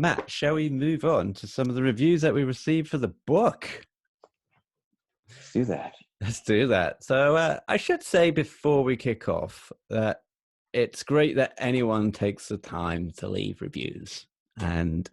Matt, shall we move on to some of the reviews that we received for the book? Let's do that. Let's do that. So I should say before we kick off that it's great that anyone takes the time to leave reviews. And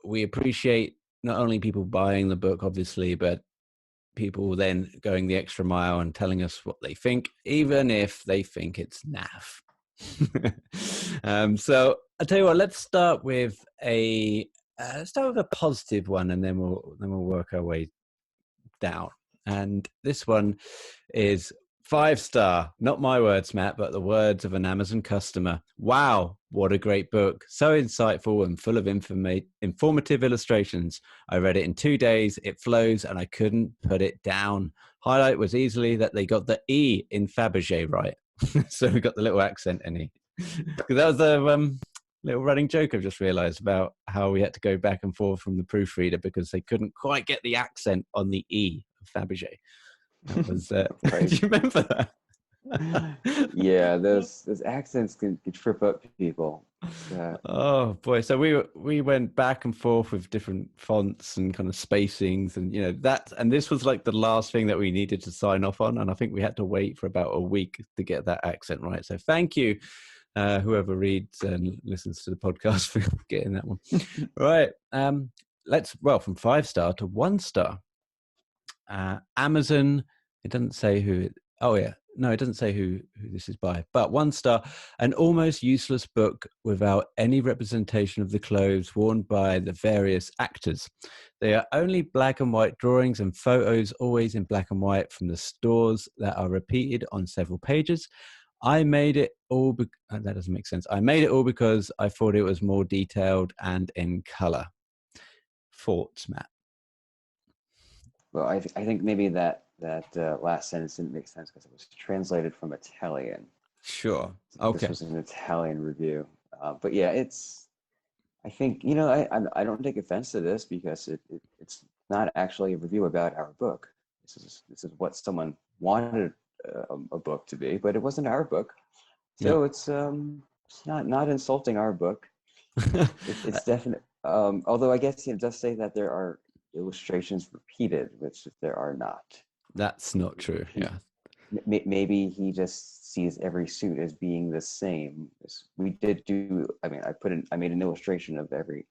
we appreciate not only people buying the book, obviously, but people then going the extra mile and telling us what they think, even if they think it's naff. So I'll tell you what, let's start with a positive one, and then we'll work our way down. And this one is 5-star, not my words, Matt, but the words of an Amazon customer. Wow, what a great book. So insightful and full of informative illustrations. I read it in 2 days. It flows and I couldn't put it down. Highlight was easily that they got the E in Fabergé right. So we got the little accent in it. That was the little running joke I've just realized about how we had to go back and forth from the proofreader because they couldn't quite get the accent on the E of Fabergé. That was, do you remember that? Yeah, those accents can trip up people. Oh boy! So we went back and forth with different fonts and kind of spacings, and and this was like the last thing that we needed to sign off on, and I think we had to wait for about a week to get that accent right. So thank you, whoever reads and listens to the podcast for getting that one right. From 5-star to 1-star. Amazon. It doesn't say who it. Oh yeah, no, it doesn't say who this is by. But 1-star, an almost useless book without any representation of the clothes worn by the various actors. They are only black and white drawings and photos, always in black and white from the stores that are repeated on several pages. I made it all. That doesn't make sense. I made it all because I thought it was more detailed and in color. Thoughts, Matt? Well, I think maybe that last sentence didn't make sense because it was translated from Italian. Sure. Okay. This was an Italian review, but yeah, I think I don't take offense to this because it's not actually a review about our book. This is what someone wanted a book to be, but it wasn't our book, so yep. It's not insulting our book. It's definite. Although I guess it does say that there are illustrations repeated, which there are not. That's not true. Yeah. Maybe he just sees every suit as being the same. We did do. I mean, I made an illustration of every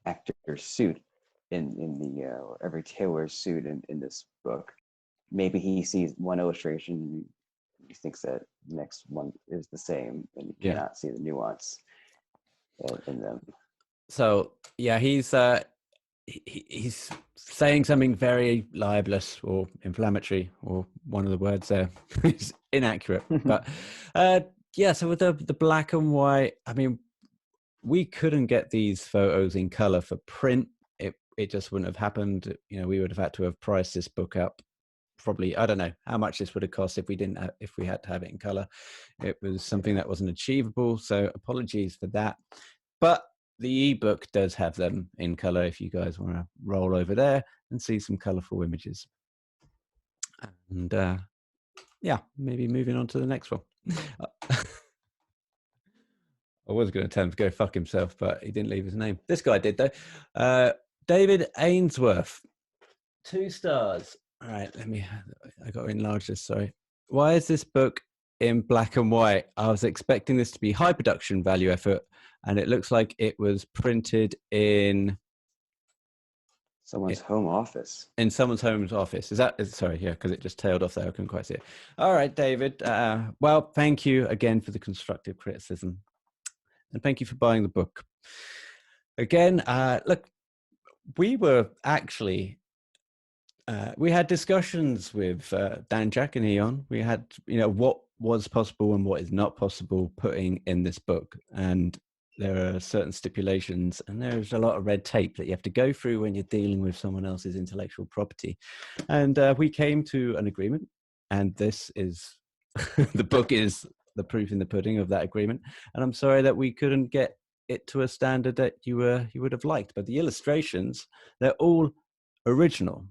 actor's suit in the every tailor's suit in this book. Maybe he sees one illustration and he thinks that the next one is the same, and you cannot see the nuance in them. So yeah, he's saying something very libelous or inflammatory, or one of the words there is inaccurate. But so with the black and white, I mean, we couldn't get these photos in color for print. It just wouldn't have happened. We would have had to have priced this book up. Probably, I don't know how much this would have cost if we had to have it in color. It was something that wasn't achievable. So apologies for that. But the ebook does have them in color if you guys want to roll over there and see some colorful images. And maybe moving on to the next one. I was going to tell him to go fuck himself, but he didn't leave his name. This guy did, though. David Ainsworth, 2 stars. All right, I got to enlarge this, sorry. Why is this book in black and white? I was expecting this to be high production value effort, and it looks like it was printed in someone's home office. In someone's home office. Sorry, yeah, because it just tailed off there. I couldn't quite see it. All right, David. Well, thank you again for the constructive criticism. And thank you for buying the book. Again, look, we were actually... we had discussions with Dan, Jack, and Eon. We had, what was possible and what is not possible putting in this book. And there are certain stipulations, and there's a lot of red tape that you have to go through when you're dealing with someone else's intellectual property. And we came to an agreement, and this is, the book is the proof in the pudding of that agreement. And I'm sorry that we couldn't get it to a standard that you would have liked. But the illustrations, they're all original.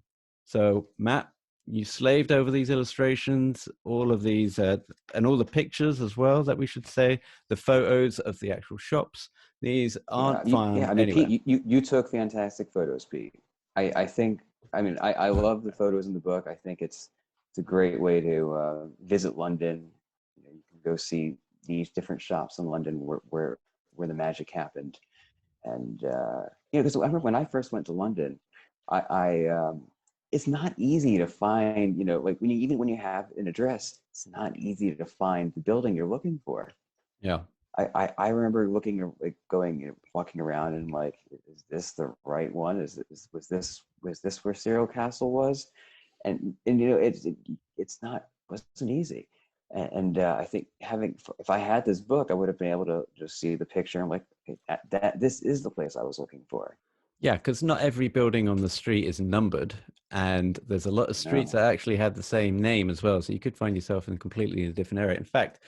So, Matt, you slaved over these illustrations, all of these, and all the pictures as well, that we should say, the photos of the actual shops. These aren't found I mean, anywhere. Pete, you took fantastic photos, Pete. I think, I mean, I love the photos in the book. I think it's a great way to visit London. You know, you can go see these different shops in London where the magic happened. And you know, because I remember when I first went to London, I it's not easy to find, you know, like even when you have an address, it's not easy to find the building you're looking for. Yeah. I remember looking, like going, you know, walking around and like, is this the right one? Was this where Cyril Castle was? And you know, it's not, wasn't easy. And I think if I had this book, I would have been able to just see the picture and like, okay, this is the place I was looking for. Yeah, because not every building on the street is numbered, and there's a lot of streets No. that actually have the same name as well. So you could find yourself in a completely different area. In fact,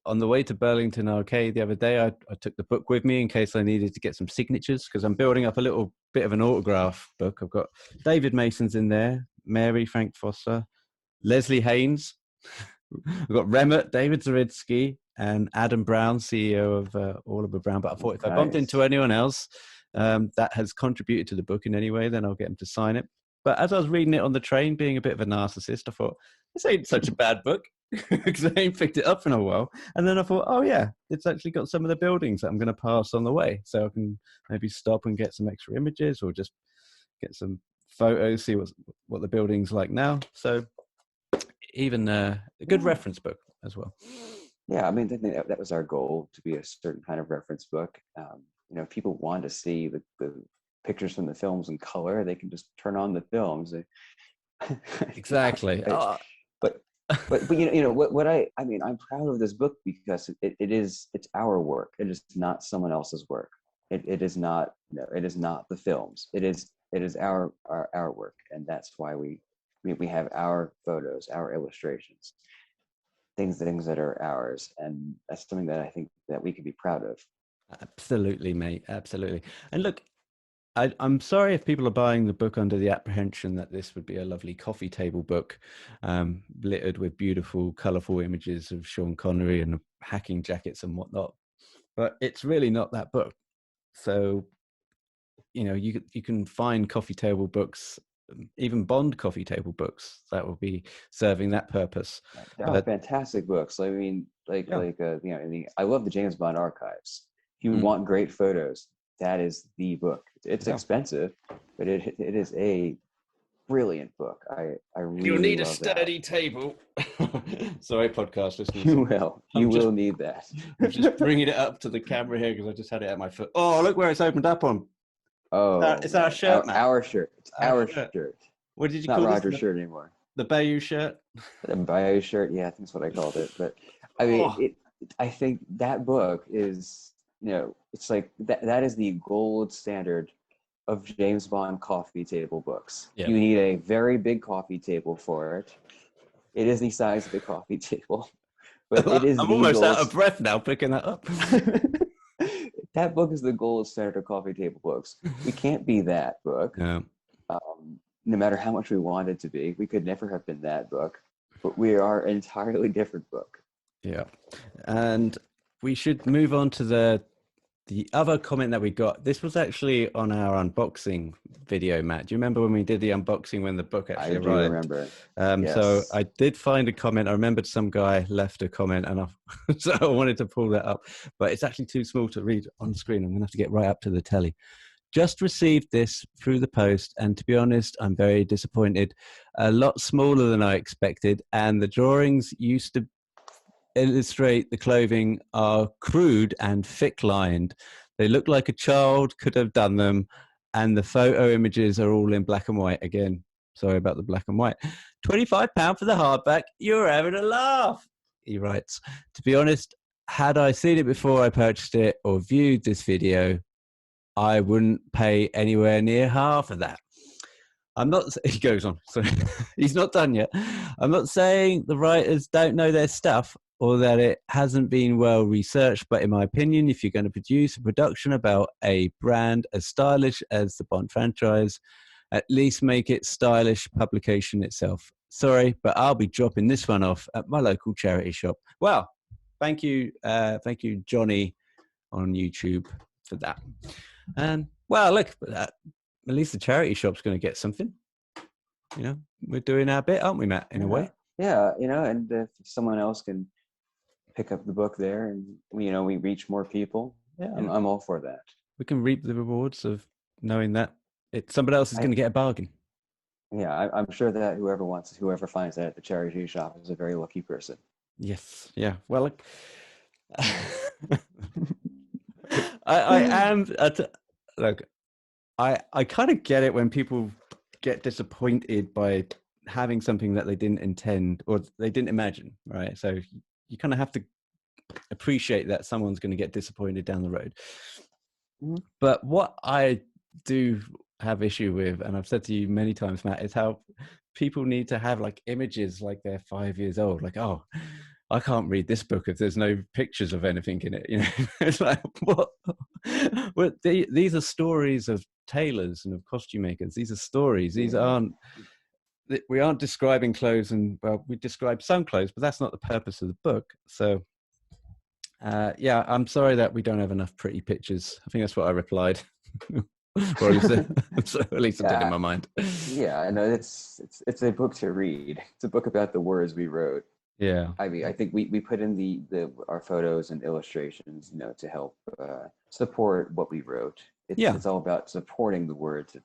on the way to Burlington Arcade the other day, I took the book with me in case I needed to get some signatures, because I'm building up a little bit of an autograph book. I've got David Mason's in there, Mary Frank Foster, Leslie Haynes. I've got Remmert, David Zaritsky, and Adam Brown, CEO of Oliver Brown. But I thought if I bumped into anyone else that has contributed to the book in any way, then I'll get them to sign it. But as I was reading it on the train, being a bit of a narcissist, I thought, this ain't such a bad book, because I ain't picked it up in a while. And then I thought, oh yeah, it's actually got some of the buildings that I'm going to pass on the way. So I can maybe stop and get some extra images, or just get some photos, see what the building's like now. So even a good reference book as well. Yeah, I mean, I think that was our goal, to be a certain kind of reference book. You know, if people want to see the pictures from the films in color, they can just turn on the films. Exactly. But you know what I mean, I'm proud of this book because it's our work. It is not someone else's work. It is not, no, it is not the films. It is our work, and that's why we have our photos, our illustrations, things that are ours, and that's something that I think that we can be proud of. Absolutely, mate. Absolutely. And look, I'm sorry if people are buying the book under the apprehension that this would be a lovely coffee table book, littered with beautiful, colourful images of Sean Connery and hacking jackets and whatnot. But it's really not that book. So, you know, you can find coffee table books, even Bond coffee table books, that will be serving that purpose. They're fantastic books. I mean, you know, I love the James Bond archives. If you want great photos, that is the book. It's expensive, but it is a brilliant book. I really You'll need a love sturdy table. Sorry, podcast listeners. You will need that. I'm just bringing it up to the camera here because I just had it at my foot. Oh, look where it's opened up on. Oh, it's our shirt, man. Our shirt. It's our shirt. What did you it's call not this? Roger's shirt anymore. The Bayou shirt? The Bayou shirt, yeah, I think that's what I called it. But I mean, I think that book is, you know, it's like that is the gold standard of James Bond coffee table books. Yep. You need a very big coffee table for it. It is the size of the coffee table. But it is I'm almost out of breath now picking that up. That book is the gold standard of coffee table books. We can't be that book. No. No matter how much we wanted to be, we could never have been that book. But we are an entirely different book. Yeah. And we should move on to the other comment that we got. This was actually on our unboxing video, Matt. Do you remember when we did the unboxing when the book actually arrived? I do remember. Yes. So I did find a comment. I remembered some guy left a comment, and so I wanted to pull that up, but it's actually too small to read on screen. I'm going to have to get right up to the telly. Just received this through the post, and to be honest, I'm very disappointed. A lot smaller than I expected, and the drawings used to illustrate the clothing are crude and thick-lined. They look like a child could have done them, and the photo images are all in black and white. Again, sorry about the black and white. £25 for the hardback. You're having a laugh, he writes. To be honest, had I seen it before I purchased it or viewed this video, I wouldn't pay anywhere near half of that. He goes on, so he's not done yet. I'm not saying the writers don't know their stuff or that it hasn't been well researched, but in my opinion, if you're going to produce a production about a brand as stylish as the Bond franchise, at least make it stylish publication itself. Sorry, but I'll be dropping this one off at my local charity shop. Well, thank you, Johnny on YouTube for that. And well, look, at least the charity shop's going to get something. You know, we're doing our bit, aren't we, Matt? In a way. Yeah, and if someone else can pick up the book there, and we reach more people. Yeah, I'm all for that. We can reap the rewards of knowing that somebody else is going to get a bargain. Yeah, I'm sure that whoever finds that at the charity shop is a very lucky person. Yes. Yeah. Well, look, I am. Look, I kind of get it when people get disappointed by having something that they didn't intend or they didn't imagine, right? So you kind of have to appreciate that someone's going to get disappointed down the road. Mm-hmm. But what I do have issue with, and I've said to you many times, Matt, is how people need to have like images like they're 5 years old. Like, oh, I can't read this book if there's no pictures of anything in it. You know, it's like, what? Well, these are stories of tailors and of costume makers. These are stories. These aren't. We aren't describing clothes, and well, we describe some clothes, but that's not the purpose of the book. So, yeah, I'm sorry that we don't have enough pretty pictures. I think that's what I replied. Or at least I did in my mind. Yeah, I know it's a book to read. It's a book about the words we wrote. Yeah, I mean, I think we put in our photos and illustrations, to help support what we wrote. It's all about supporting the words.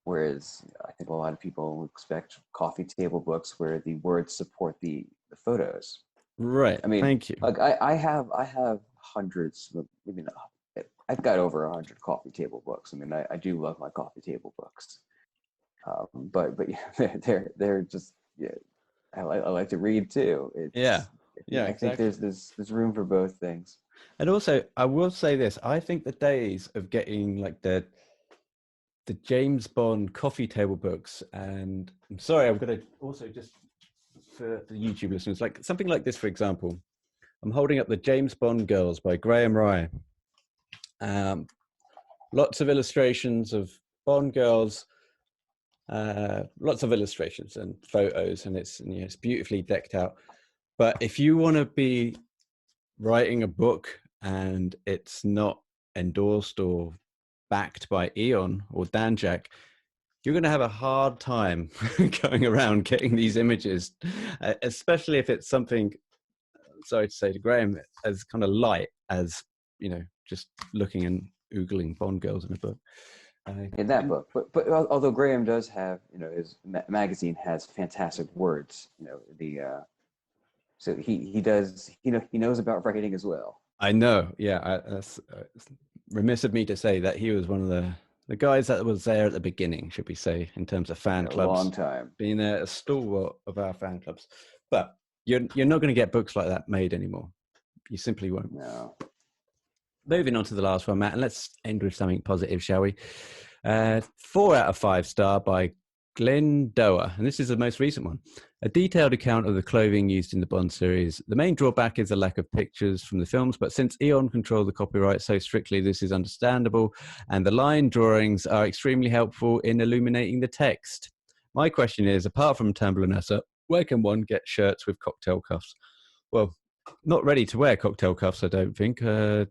Whereas I think a lot of people expect coffee table books where the words support the photos. Right. I mean, thank you. Like I have hundreds. I mean, I've got over 100 coffee table books. I mean, I do love my coffee table books. But yeah, they're just I like to read too. Yeah, I think there's room for both things. And also, I will say this: I think the days of getting like the James Bond coffee table books, and I'm sorry, I'm going to also just for the YouTube listeners, like something like this, for example. I'm holding up the James Bond Girls by Graham Rye. Lots of illustrations of Bond girls. Lots of illustrations and photos, and it's beautifully decked out. But if you want to be writing a book and it's not endorsed or backed by Eon or Danjak, you're going to have a hard time going around getting these images, especially if it's something, sorry to say to Graham, as kind of light as, just looking and oogling Bond girls in a book. In that book, but although Graham does have, his magazine has fantastic words, so he does, he knows about writing as well. I know, yeah. That's remiss of me to say that he was one of the guys that was there at the beginning, should we say, in terms of fan clubs. A long time. Being a stalwart of our fan clubs. But you're not going to get books like that made anymore. You simply won't. No. Moving on to the last one, Matt, and let's end with something positive, shall we? 4 out of 5 star by Glenn Doer, and this is the most recent one. A detailed account of the clothing used in the Bond series. The main drawback is the lack of pictures from the films, but since Eon control the copyright so strictly, this is understandable, and the line drawings are extremely helpful in illuminating the text. My question is, apart from Tambler Nessa, where can one get shirts with cocktail cuffs? Well, not ready to wear cocktail cuffs, I don't think. I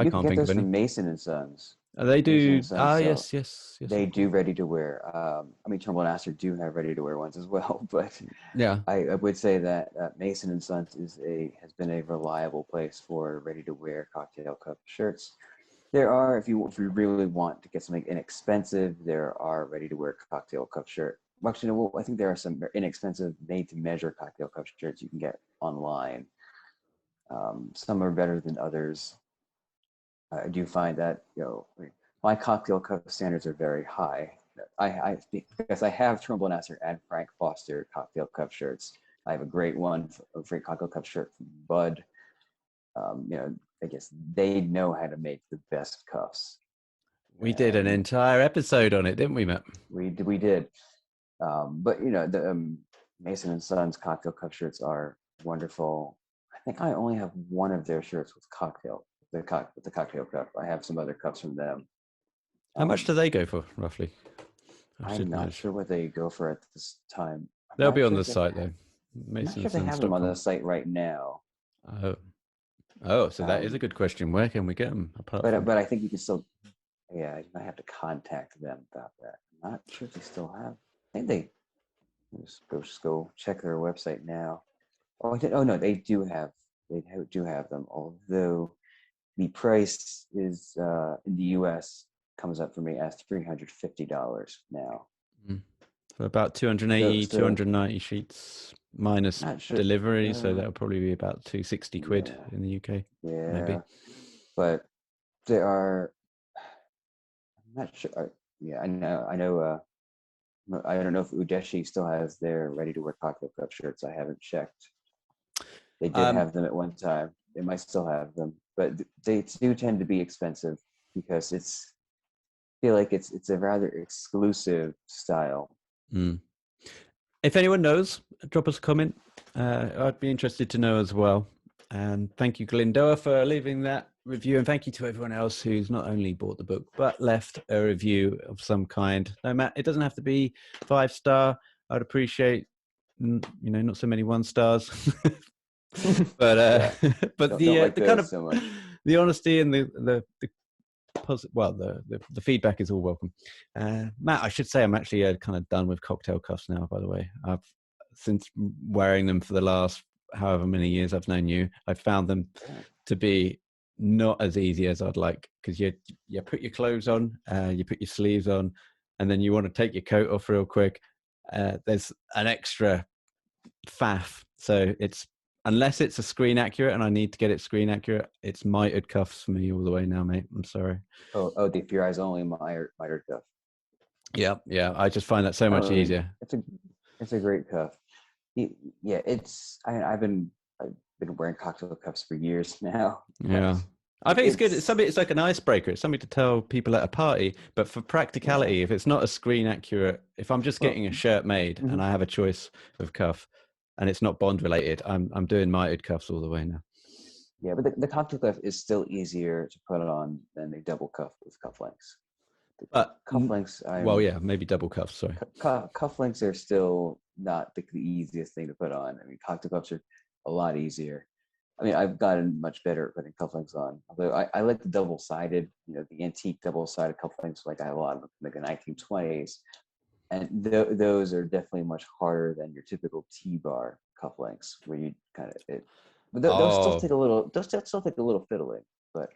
can't think of any. From Mason and Sons. They do. Yes. They do ready to wear. I mean, Turnbull and Astor do have ready to wear ones as well, but yeah, I would say that Mason and Sons has been a reliable place for ready to wear cocktail cup shirts. There are, if you really want to get something inexpensive, there are ready to wear cocktail cup shirt. Actually, I think there are some inexpensive made to measure cocktail cup shirts you can get online. Some are better than others. I do find that, my cocktail cup standards are very high. Because I have Turnbull and Astor and Frank Foster cocktail cup shirts. I have a great cocktail cup shirt from Bud. I guess they know how to make the best cuffs. We did an entire episode on it, didn't we, Matt? We did. But the Mason and Sons cocktail cup shirts are wonderful. I think I only have one of their shirts with the cocktail cup. I have some other cups from them. How much do they go for, roughly? I'm not sure what they go for at this time. They'll be on the site though. I'm not sure if they have them on the site right now. So that is a good question. Where can we get them? But I think you can still, yeah, you might have to contact them about that. I'm not sure if they still have. I think they just go check their website now. Oh, no, they do have them. Although the price is in the U.S. comes up for me as $350 now. So about 280, 290 sheets minus delivery, so that'll probably be about 260 quid in the UK. Yeah, maybe. But there are. I'm not sure. Yeah, I know. I don't know if Udeshi still has their ready-to-wear cocktail cup shirts. I haven't checked. They did have them at one time. They might still have them, but they do tend to be expensive because I feel like it's a rather exclusive style. If anyone knows, drop us a comment. I'd be interested to know as well. And thank you, Glindoa, for leaving that review. And thank you to everyone else who's not only bought the book, but left a review of some kind. No matter, it doesn't have to be 5-star. I'd appreciate, not so many 1 stars. But but the kind of so the honesty and the feedback is all welcome. Matt, I should say I'm actually kind of done with cocktail cuffs now, by the way. I've since wearing them for the last however many years I've known you, I've found them to be not as easy as I'd like, because you put your clothes on, you put your sleeves on, and then you want to take your coat off real quick. There's an extra faff, so unless it's a screen accurate and I need to get it screen accurate, it's mitered cuffs for me all the way now, mate. I'm sorry. Oh, the Fear Eyes Only mitered cuff. Yeah. I just find that so much easier. It's a great cuff. Yeah, I've been wearing cocktail cuffs for years now. Yeah. I think it's good. It's like an icebreaker. It's something to tell people at a party. But for practicality, if it's not a screen accurate, if I'm just getting a shirt made and I have a choice of cuff, and it's not Bond related, I'm doing mitered cuffs all the way now. Yeah, but the cocktail cuff is still easier to put on than a double cuff with cufflinks. But cufflinks, maybe double cuffs. Sorry, cufflinks are still not the easiest thing to put on. I mean, cocktail cuffs are a lot easier. I mean, I've gotten much better at putting cufflinks on. Although I like the double-sided, the antique double-sided cufflinks. Like I have a lot of them, like the 1920s. And those are definitely much harder than your typical T-bar cufflinks, where you kind of but those still take a little fiddling. But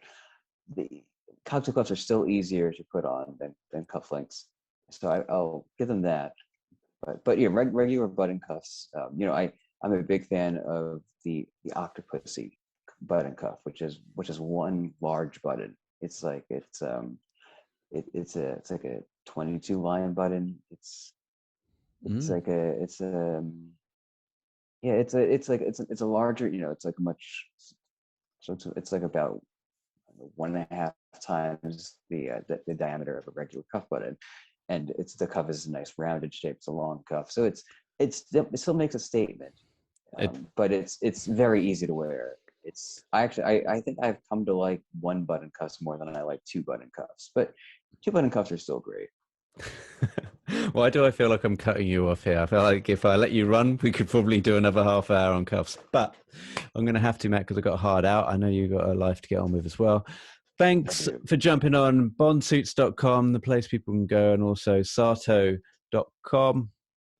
the cocktail cuffs are still easier to put on than cufflinks, so I'll give them that. But yeah, regular button cuffs. I'm a big fan of the Octopus button cuff, which is one large button. It's like it's like a 22 line button. It's like it's a larger, it's like much, so it's like about 1.5 times the diameter of a regular cuff button, and the cuff is a nice rounded shape. It's a long cuff, so it still makes a statement, but it's very easy to wear. I think I've come to like 1 button cuffs more than I like 2 button cuffs, but 2 button cuffs are still great. Why do I feel like I'm cutting you off here? I feel like if I let you run, we could probably do another half hour on cuffs. But I'm going to have to, Matt, because I got hard out. I know you've got a life to get on with as well. Thanks for jumping on. Bondsuits.com, the place people can go, and also Sato.com.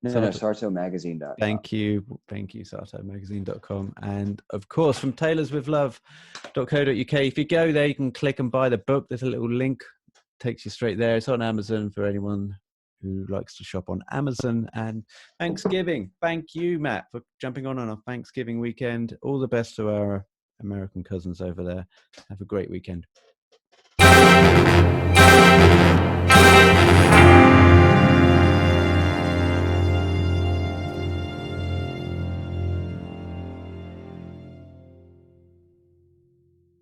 SartoMagazine.com. Thank you, SartoMagazine.com. And of course, from tailorswithlove.co.uk. If you go there, you can click and buy the book. There's a little link. Takes you straight there. It's on Amazon for anyone who likes to shop on Amazon. And Thanksgiving. Thank you, Matt, for jumping on a Thanksgiving weekend. All the best to our American cousins over there. Have a great weekend.